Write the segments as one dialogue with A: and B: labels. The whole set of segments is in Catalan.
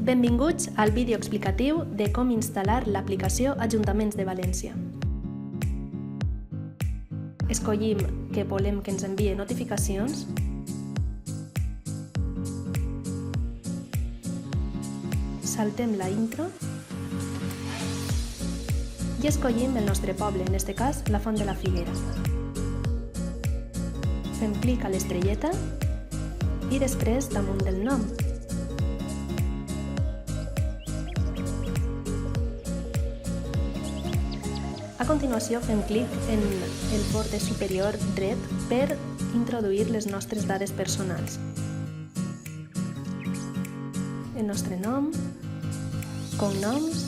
A: Benvinguts al vídeo explicatiu de com instal·lar l'aplicació Ajuntaments de València. Escollim que volem que ens enviï notificacions saltem la intro i escollim el nostre poble, en aquest cas la Font de la Figuera. Fem clic a l'estrelleta i després damunt del nom. A continuació fem clic en el borde superior dret per introduir les nostres dades personals. El nostre nom, cognoms,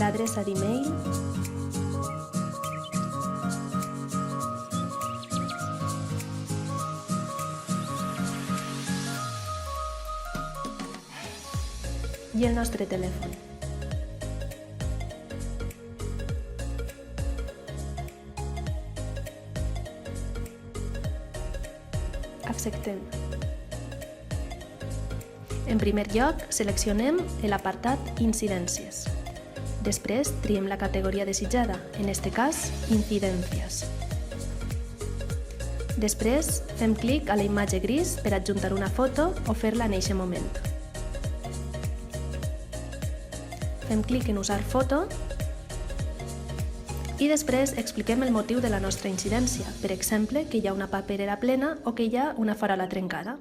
A: l'adreça d'e-mail, i el nostre telèfon. Acceptem. En primer lloc, seleccionem l'apartat Incidències. Després, triem la categoria desitjada, en aquest cas, Incidències. Després, fem clic a la imatge gris per adjuntar una foto o fer-la en aquest moment. Fem clic en Usar foto i després expliquem el motiu de la nostra incidència, per exemple, que hi ha una paperera plena o que hi ha una farola trencada.